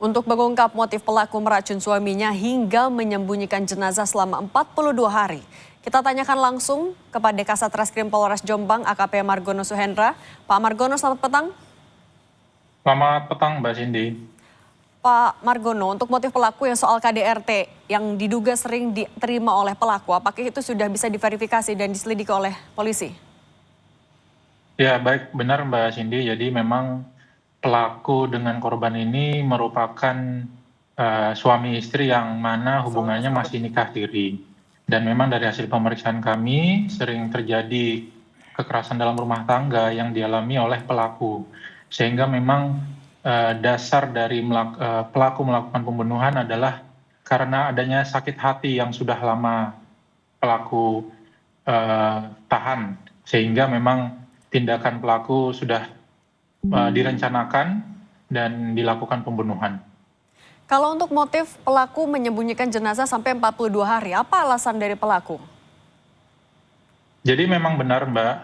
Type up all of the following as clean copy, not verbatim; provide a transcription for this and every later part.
Untuk mengungkap motif pelaku meracun suaminya hingga menyembunyikan jenazah selama 42 hari. Kita tanyakan langsung kepada Kasat Reskrim Polres Jombang AKP Margono Suhendra. Pak Margono, selamat petang. Selamat petang, Mbak Cindy. Pak Margono, untuk motif pelaku yang soal KDRT yang diduga sering diterima oleh pelaku, apakah itu sudah bisa diverifikasi dan diselidiki oleh polisi? Ya, baik, benar Mbak Cindy. Jadi memang pelaku dengan korban ini merupakan suami istri yang mana hubungannya masih nikah siri. Dan memang dari hasil pemeriksaan kami sering terjadi kekerasan dalam rumah tangga yang dialami oleh pelaku. Sehingga memang dasar dari pelaku melakukan pembunuhan adalah karena adanya sakit hati yang sudah lama pelaku tahan, sehingga memang tindakan pelaku sudah direncanakan dan dilakukan pembunuhan. Kalau untuk motif pelaku menyembunyikan jenazah sampai 42 hari, apa alasan dari pelaku? Jadi memang benar Mbak,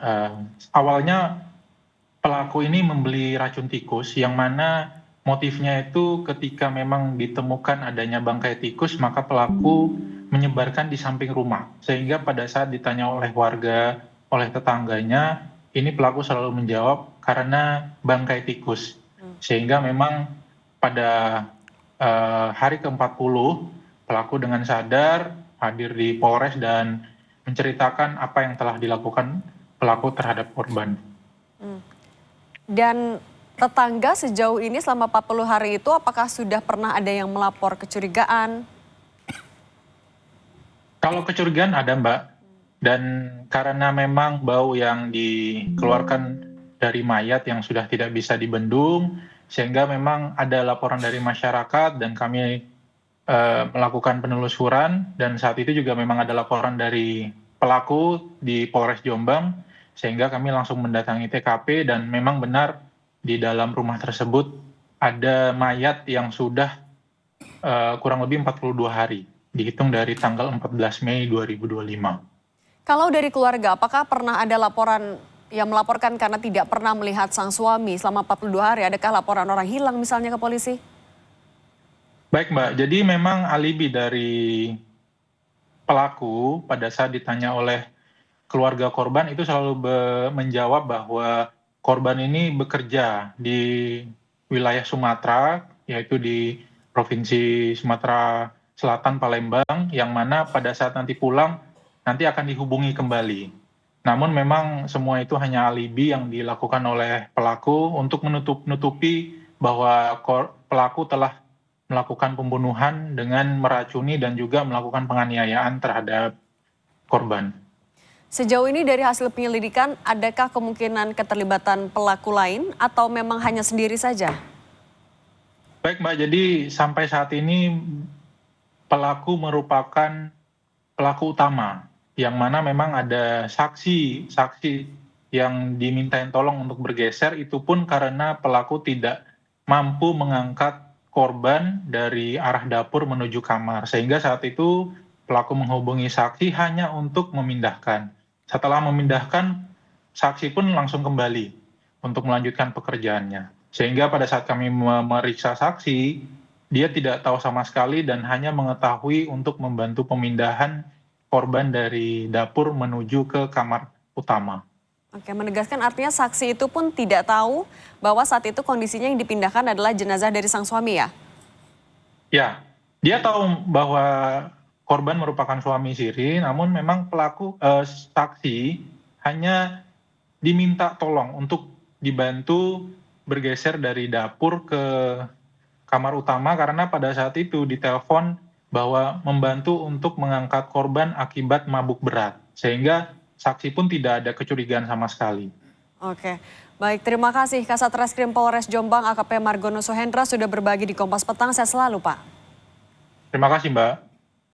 awalnya pelaku ini membeli racun tikus yang mana motifnya itu ketika memang ditemukan adanya bangkai tikus, maka pelaku menyebarkan di samping rumah. Sehingga pada saat ditanya oleh warga, oleh tetangganya, ini pelaku selalu menjawab karena bangkai tikus. Sehingga memang pada hari ke-40, pelaku dengan sadar hadir di Polres dan menceritakan apa yang telah dilakukan pelaku terhadap korban. Dan tetangga sejauh ini selama 40 hari itu apakah sudah pernah ada yang melapor kecurigaan? Kalau kecurigaan ada Mbak, dan karena memang bau yang dikeluarkan dari mayat yang sudah tidak bisa dibendung, sehingga memang ada laporan dari masyarakat dan kami melakukan penelusuran, dan saat itu juga memang ada laporan dari pelaku di Polres Jombang, sehingga kami langsung mendatangi TKP dan memang benar di dalam rumah tersebut ada mayat yang sudah kurang lebih 42 hari, dihitung dari tanggal 14 Mei 2025. Kalau dari keluarga, apakah pernah ada laporan yang melaporkan karena tidak pernah melihat sang suami selama 42 hari? Adakah laporan orang hilang misalnya ke polisi? Baik Mbak, jadi memang alibi dari pelaku pada saat ditanya oleh keluarga korban itu selalu menjawab bahwa korban ini bekerja di wilayah Sumatera, yaitu di Provinsi Sumatera Selatan Palembang, yang mana pada saat nanti pulang nanti akan dihubungi kembali. Namun memang semua itu hanya alibi yang dilakukan oleh pelaku untuk menutupi bahwa pelaku telah melakukan pembunuhan dengan meracuni dan juga melakukan penganiayaan terhadap korban. Sejauh ini dari hasil penyelidikan, adakah kemungkinan keterlibatan pelaku lain atau memang hanya sendiri saja? Baik Mbak, jadi sampai saat ini pelaku merupakan pelaku utama, yang mana memang ada saksi yang dimintain tolong untuk bergeser, itu pun karena pelaku tidak mampu mengangkat korban dari arah dapur menuju kamar, sehingga saat itu pelaku menghubungi saksi hanya untuk memindahkan. Setelah memindahkan, saksi pun langsung kembali untuk melanjutkan pekerjaannya. Sehingga pada saat kami memeriksa saksi, dia tidak tahu sama sekali dan hanya mengetahui untuk membantu pemindahan korban dari dapur menuju ke kamar utama. Oke, menegaskan artinya saksi itu pun tidak tahu bahwa saat itu kondisinya yang dipindahkan adalah jenazah dari sang suami ya? Ya, dia tahu bahwa korban merupakan suami siri, namun memang saksi hanya diminta tolong untuk dibantu bergeser dari dapur ke kamar utama karena pada saat itu ditelepon bahwa membantu untuk mengangkat korban akibat mabuk berat. Sehingga saksi pun tidak ada kecurigaan sama sekali. Oke, baik, terima kasih Kasat Reskrim Polres Jombang AKP Margono Suhendra sudah berbagi di Kompas Petang. Saya selalu Pak. Terima kasih Mbak.